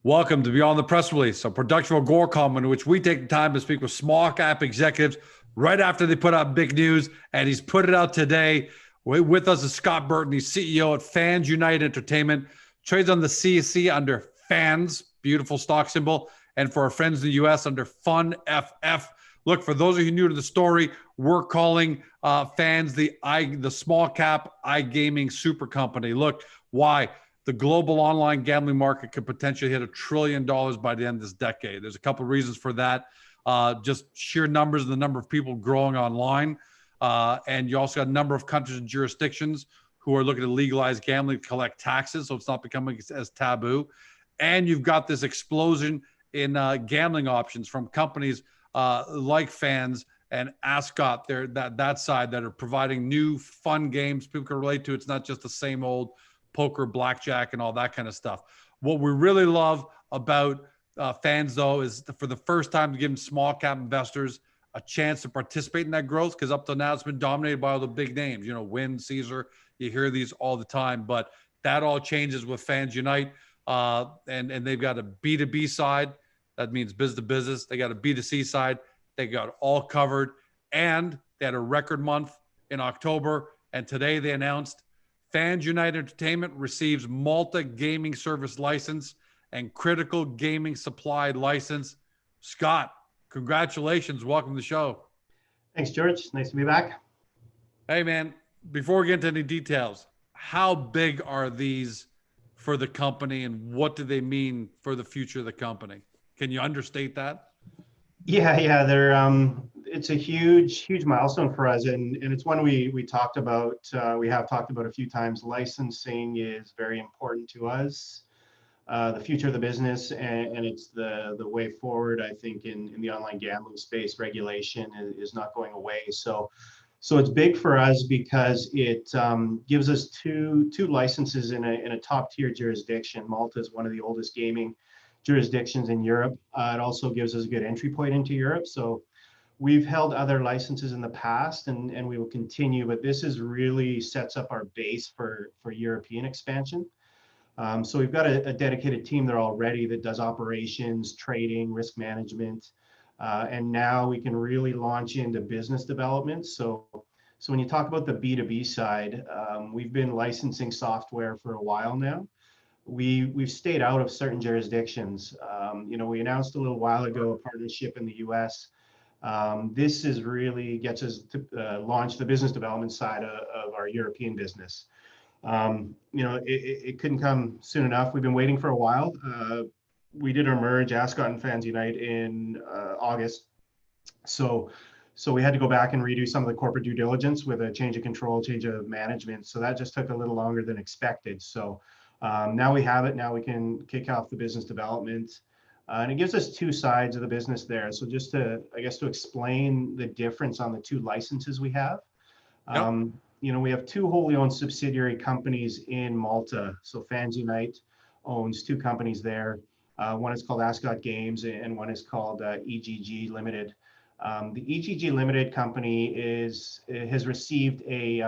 Welcome to Beyond the Press Release, a production of Agoracom in which we take the time to speak with small cap executives right after they put out big news, and he's put it out today. With us is Scott Burton. He's CEO at FansUnite Entertainment, trades on the CSE under FANS, beautiful stock symbol, and for our friends in the US under FUNFF. Look, for those of you new to the story, we're calling FANS the small cap iGaming super company. Look, why? The global online gambling market could potentially hit $1 trillion by the end of this decade. There's a couple of reasons for that. Just sheer numbers and the number of people growing online. And you also got a number of countries and jurisdictions who are looking to legalize gambling to collect taxes, so it's not becoming as taboo. And you've got this explosion in gambling options from companies like Fans and Ascot, that side that are providing new fun games people can relate to. It's not just the same old poker, blackjack, and all that kind of stuff. What we really love about Fans, though, is for the first time to give small cap investors a chance to participate in that growth, because up to now it's been dominated by all the big names, Wynn, Caesar. You hear these all the time, but that all changes with FansUnite, and they've got a B2B side. That means business to business. They got a B2C side. They got all covered, and they had a record month in October, and today they announced FansUnite Entertainment receives Malta gaming service license and critical gaming supply license. Scott, congratulations. Welcome to the show. Thanks, George. Nice to be back. Hey, man, before we get into any details, how big are these for the company and what do they mean for the future of the company? Can you understate that? Yeah, it's a huge milestone for us, and it's one we talked about. We have talked about a few times. Licensing is very important to us, the future of the business, and it's the way forward. I think in the online gambling space, regulation is not going away. So it's big for us because it gives us two licenses in a top tier jurisdiction. Malta is one of the oldest gaming jurisdictions in Europe. It also gives us a good entry point into Europe. So we've held other licenses in the past, and we will continue, but this is really sets up our base for European expansion. So we've got a dedicated team there already that does operations, trading, risk management, and now we can really launch into business development. So when you talk about the B2B side, we've been licensing software for a while now. We've stayed out of certain jurisdictions. We announced a little while ago a partnership in the US. This is really gets us to launch the business development side of our European business. It couldn't come soon enough. We've been waiting for a while. We did our merge, Ascot and FansUnite, in August. So we had to go back and redo some of the corporate due diligence with a change of control, change of management. So that just took a little longer than expected. So now we have it. Now we can kick off the business development. And it gives us two sides of the business there. So just to explain the difference on the two licenses we have. Yep. We have two wholly owned subsidiary companies in Malta. So FansUnite owns two companies there. One is called Ascot Games and one is called EGG Limited. The EGG Limited company has received a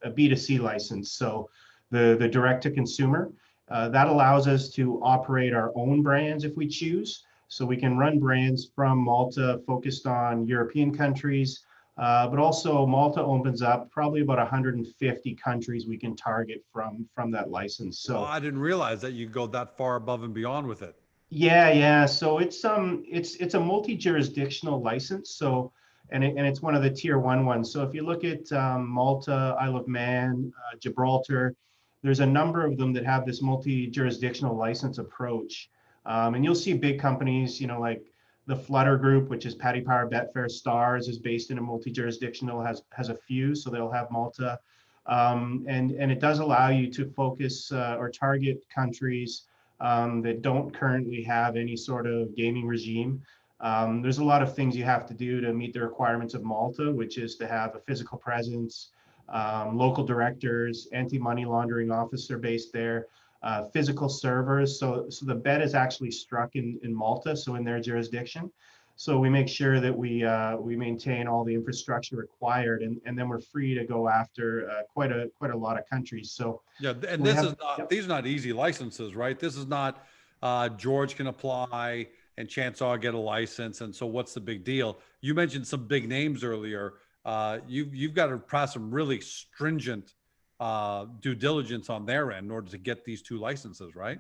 B2C license. So the direct to consumer. That allows us to operate our own brands if we choose. So we can run brands from Malta focused on European countries, but also Malta opens up probably about 150 countries we can target from that license. So I didn't realize that you go that far above and beyond with it. Yeah. So it's a multi-jurisdictional license. So and it's one of the tier one ones. So if you look at Malta, Isle of Man, Gibraltar, there's a number of them that have this multi-jurisdictional license approach. And you'll see big companies, like the Flutter Group, which is Paddy Power, Betfair, Stars, is based in a multi-jurisdictional, has a few, so they'll have Malta. And it does allow you to focus or target countries that don't currently have any sort of gaming regime. There's a lot of things you have to do to meet the requirements of Malta, which is to have a physical presence, local directors, anti-money laundering officer based there, physical servers. So the bet is actually struck in Malta, so in their jurisdiction. So we make sure that we maintain all the infrastructure required, and then we're free to go after quite a lot of countries. So yeah, and these are not easy licenses, right? This is not George can apply, and chances are get a license. And so, what's the big deal? You mentioned some big names earlier. You've got to pass some really stringent due diligence on their end in order to get these two licenses, right?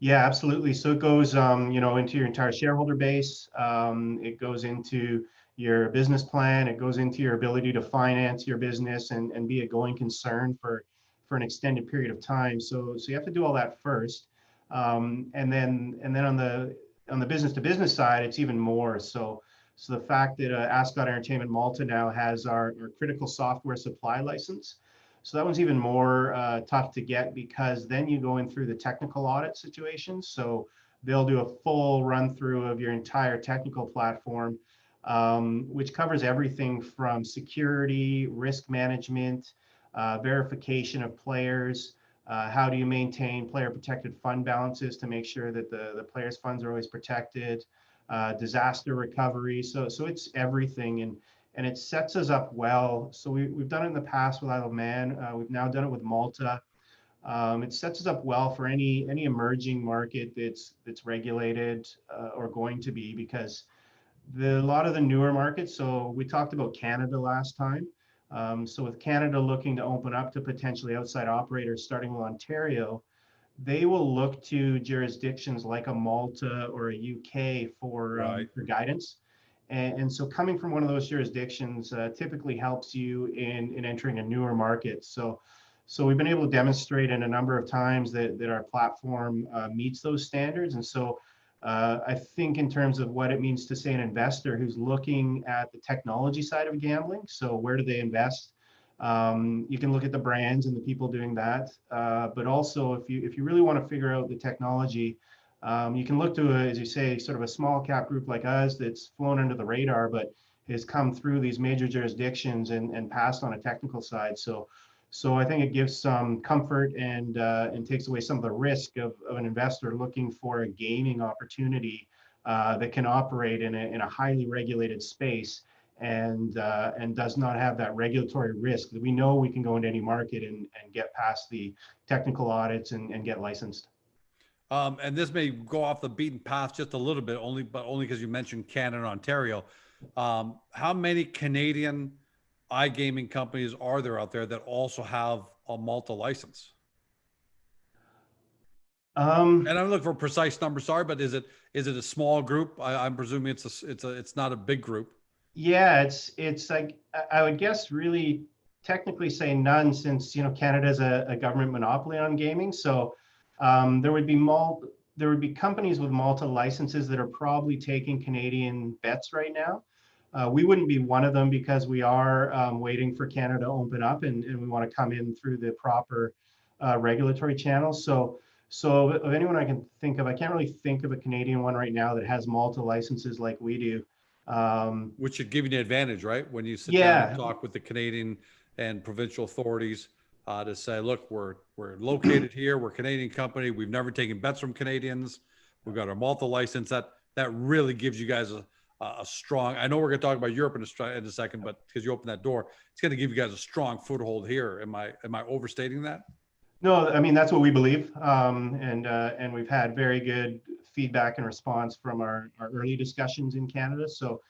Yeah, absolutely. So it goes, into your entire shareholder base. It goes into your business plan. It goes into your ability to finance your business and be a going concern for an extended period of time. So you have to do all that first, and then on the business to business side, it's even more. So the fact that Ascot Entertainment Malta now has our critical software supply license. So that one's even more tough to get because then you go in through the technical audit situation. So they'll do a full run through of your entire technical platform, which covers everything from security, risk management, verification of players. How do you maintain player protected fund balances to make sure that the players' funds are always protected? Disaster recovery. So it's everything. And it sets us up well. So we've done it in the past with Isle of Man. We've now done it with Malta. It sets us up well for any emerging market that's regulated or going to be, because a lot of the newer markets. So we talked about Canada last time. So with Canada looking to open up to potentially outside operators, starting with Ontario, they will look to jurisdictions like a Malta or a UK Right. for guidance. And so coming from one of those jurisdictions typically helps you in entering a newer market. So we've been able to demonstrate in a number of times that our platform meets those standards. And so I think in terms of what it means to, say, an investor who's looking at the technology side of gambling, so where do they invest? You can look at the brands and the people doing that, but also if you really want to figure out the technology, you can look to, as you say, sort of a small cap group like us that's flown under the radar, but has come through these major jurisdictions and passed on a technical side. So I think it gives some comfort and takes away some of the risk of an investor looking for a gaming opportunity that can operate in a highly regulated space and does not have that regulatory risk that we know we can go into any market and get past the technical audits and get licensed. And this may go off the beaten path just a little bit, only because you mentioned Canada and Ontario. How many Canadian iGaming companies are there out there that also have a Malta license? Um, And I'm looking for precise numbers. Sorry, but is it a small group? I'm presuming it's not a big group. yeah, it's like I would guess really technically say none, since Canada is a government monopoly on gaming. So there would be companies with Malta licenses that are probably taking Canadian bets right now. We wouldn't be one of them because we are waiting for Canada to open up and we want to come in through the proper regulatory channels. So of anyone I can think of, I can't really think of a Canadian one right now that has Malta licenses like we do. Which should give you an advantage, right? When you sit down and Yeah, talk with the Canadian and provincial authorities to say, look, we're located here, we're a Canadian company, we've never taken bets from Canadians, we've got our Malta license. That really gives you guys a strong. I know we're going to talk about Europe in a second, but because you open that door, it's going to give you guys a strong foothold here. Am I overstating that? no, I mean that's what we believe, and we've had very good feedback and response from our early discussions in Canada. So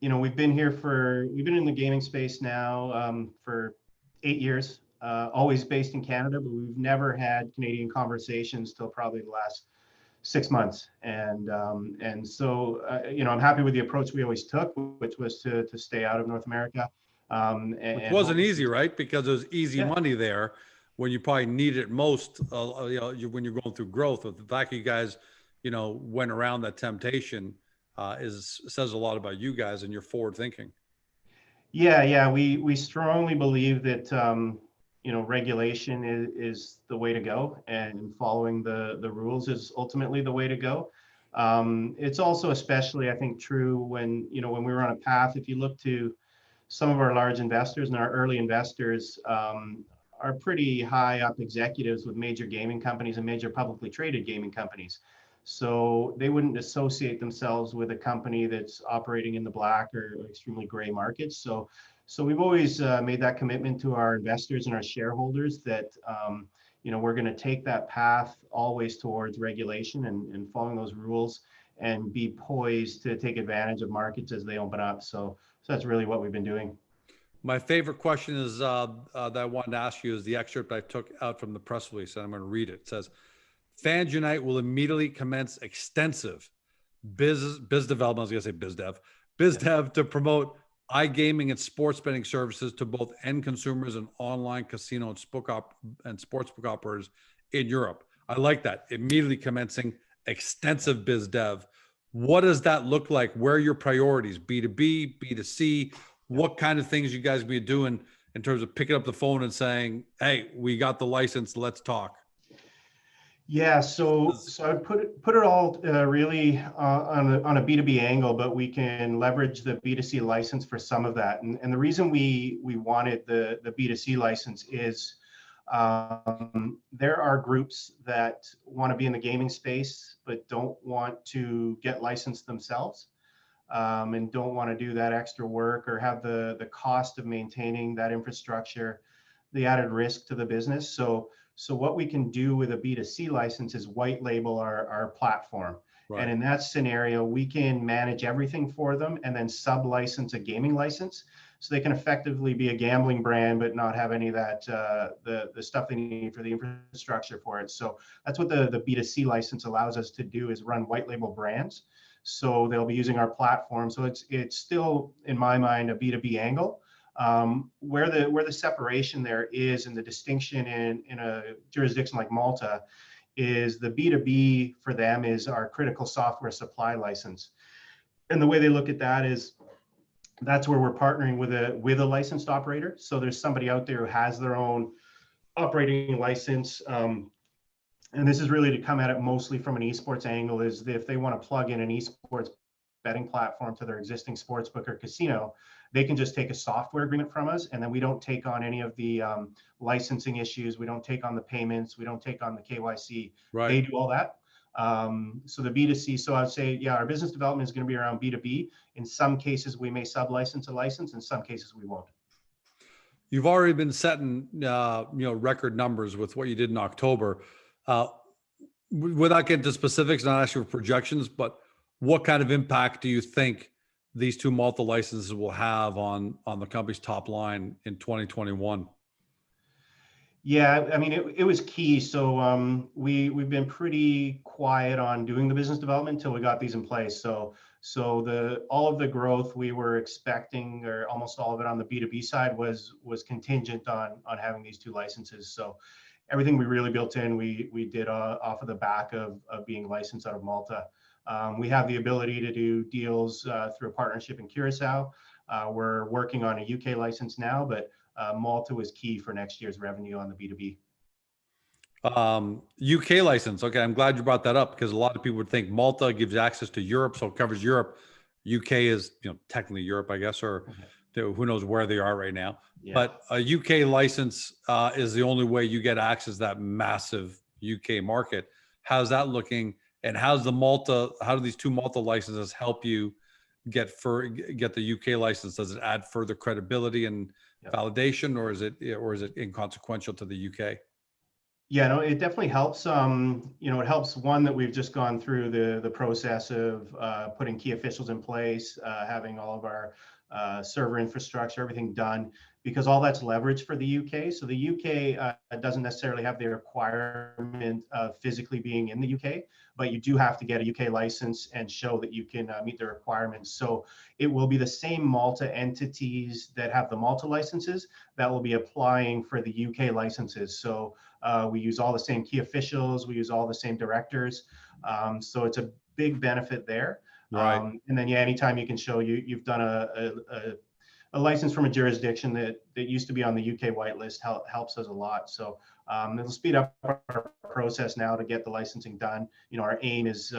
we've been in the gaming space now for 8 years, always based in Canada, but we've never had Canadian conversations till probably the last 6 months. And I'm happy with the approach we always took, which was to stay out of North America. Which And wasn't hope to easy, right? Because there's easy yeah. money there when you probably need it most. When you're going through growth, but the fact that you guys, went around that temptation is says a lot about you guys and your forward thinking. Yeah, we strongly believe that regulation is the way to go, and following the rules is ultimately the way to go. It's also especially, I think, true when we were on a path. If you look to some of our large investors and our early investors are pretty high up executives with major gaming companies and major publicly traded gaming companies. So they wouldn't associate themselves with a company that's operating in the black or extremely gray markets. So we've always made that commitment to our investors and our shareholders that we're going to take that path always towards regulation and following those rules and be poised to take advantage of markets as they open up. So that's really what we've been doing. My favorite question is that I wanted to ask you is the excerpt I took out from the press release, and I'm going to read it. It says, FansUnite will immediately commence extensive biz development, I was going to say biz dev to promote iGaming and sports betting services to both end consumers and online casino and sportsbook operators in Europe. I like that. Immediately commencing extensive biz dev. What does that look like? Where are your priorities? B2B, B2C? What kind of things you guys be doing in terms of picking up the phone and saying, hey, we got the license, let's talk? Yeah, so I would put it all really on a B2B angle, but we can leverage the B2C license for some of that. And the reason we wanted the B2C license is there are groups that want to be in the gaming space, but don't want to get licensed themselves, and don't want to do that extra work or have the cost of maintaining that infrastructure, the added risk to the business. So what we can do with a B2C license is white label our platform. Right. And in that scenario, we can manage everything for them and then sub-license a gaming license. So they can effectively be a gambling brand, but not have any of that, the stuff they need for the infrastructure for it. So that's what the B2C license allows us to do, is run white label brands. So they'll be using our platform. So it's still, in my mind, a B2B angle. Where the separation there is, and the distinction in a jurisdiction like Malta, is the B2B for them is our critical software supply license. And the way they look at that is that's where we're partnering with a licensed operator. So there's somebody out there who has their own operating license. And this is really to come at it mostly from an esports angle, is if they want to plug in an esports betting platform to their existing sportsbook or casino, they can just take a software agreement from us, and then we don't take on any of the licensing issues. We don't take on the payments. We don't take on the KYC. Right. They do all that. So the B2C, so I'd say, yeah, our business development is going to be around B2B. In some cases, we may sub-license a license. In some cases, we won't. You've already been setting, record numbers with what you did in October. Without getting to specifics, not asking for projections, but what kind of impact do you think these two Malta licenses will have on the company's top line in 2021? Yeah, I mean, it was key. So we've been pretty quiet on doing the business development until we got these in place. So all of the growth we were expecting, or almost all of it on the B2B side, was contingent on having these two licenses. So everything we really built in, we did off of the back of being licensed out of Malta. We have the ability to do deals through a partnership in Curacao. We're working on a UK license now, but Malta was key for next year's revenue on the B2B. UK license. Okay, I'm glad you brought that up, because a lot of people would think Malta gives access to Europe, so it covers Europe. UK is, technically Europe, I guess, or who knows where they are right now. Yeah. But a UK license is the only way you get access to that massive UK market. How's that looking? And how do these two Malta licenses help you get the UK license? Does it add further credibility and validation, or is it inconsequential to the UK? Yeah, no, it definitely helps. It helps, one, that we've just gone through the process of putting key officials in place, having all of our server infrastructure, everything done, because all that's leverage for the UK. So the UK doesn't necessarily have the requirement of physically being in the UK, but you do have to get a UK license and show that you can meet the requirements. So it will be the same Malta entities that have the Malta licenses that will be applying for the UK licenses. So we use all the same key officials, we use all the same directors. So it's a big benefit there. Right. And then, yeah, anytime you can show you've done a license from a jurisdiction that used to be on the UK whitelist helps us a lot. So it'll speed up our process now to get the licensing done. Our aim is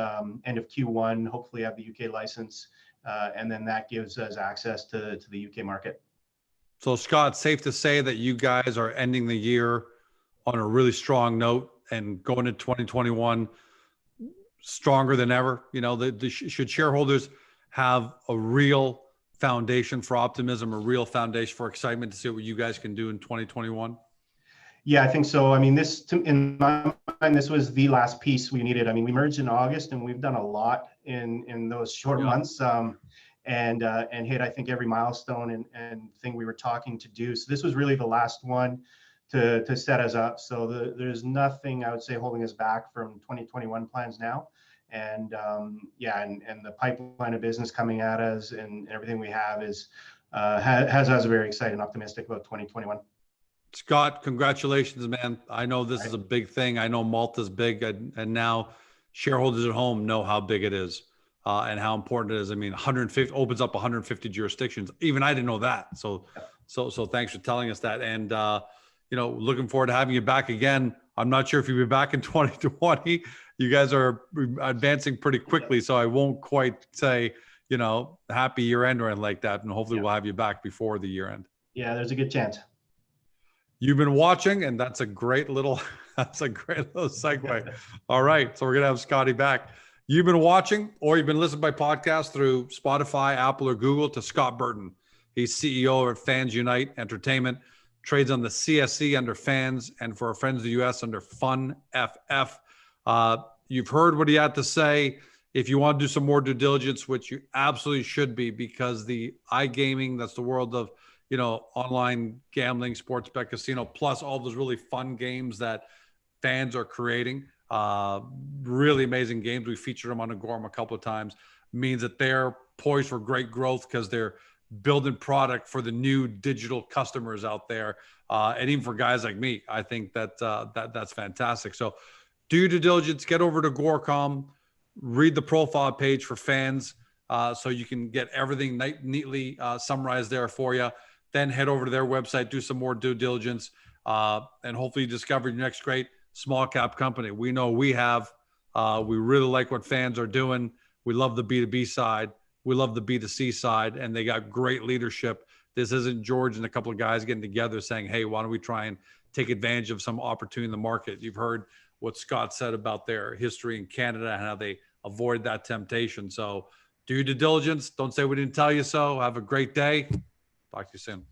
end of Q1, hopefully have the UK license, and then that gives us access to the UK market. So Scott, safe to say that you guys are ending the year on a really strong note and going into 2021 stronger than ever. Should shareholders have a real foundation for optimism, a real foundation for excitement to see what you guys can do in 2021? Yeah, I think so. I mean, in my mind, this was the last piece we needed. I mean, we merged in August, and we've done a lot in those short months, and hit, I think, every milestone and thing we were talking to do. So this was really the last one to set us up. So there's nothing, I would say, holding us back from 2021 plans now. And and the pipeline of business coming at us and everything we have has us very excited and optimistic about 2021. Scott, congratulations, man. I know this is a big thing. I know Malta's big, and now shareholders at home know how big it is and how important it is. I mean, 150 opens up 150 jurisdictions. Even I didn't know that. So thanks for telling us that. And looking forward to having you back again. I'm not sure if you'll be back in 2020. You guys are advancing pretty quickly, so I won't quite say, happy year end or anything like that. And hopefully we'll have you back before the year end. Yeah, there's a good chance. You've been watching, and that's a great little segue. All right, so we're gonna have Scotty back. You've been watching, or you've been listening by podcast through Spotify, Apple, or Google to Scott Burton. He's CEO of FansUnite Entertainment, trades on the CSE under Fans, and for our friends in the US under Fun FF. You've heard what he had to say. If you want to do some more due diligence, which you absolutely should be, because the iGaming, that's the world of online gambling, sports bet, casino, plus all those really fun games that fans are creating. Really amazing games. We featured them on Agorm a couple of times. Means that they're poised for great growth because they're building product for the new digital customers out there, and even for guys like me. I think that's fantastic. So do your due diligence. Get over to Agorcom. Read the profile page for fans, so you can get everything neatly summarized there for you. Then head over to their website, do some more due diligence, and hopefully you discover your next great small cap company. We know we have. We really like what fans are doing. We love the B2B side. We love the B2C side, and they got great leadership. This isn't George and a couple of guys getting together saying, hey, why don't we try and take advantage of some opportunity in the market? You've heard what Scott said about their history in Canada and how they avoid that temptation. So do your due diligence. Don't say we didn't tell you so. Have a great day. Talk to you soon.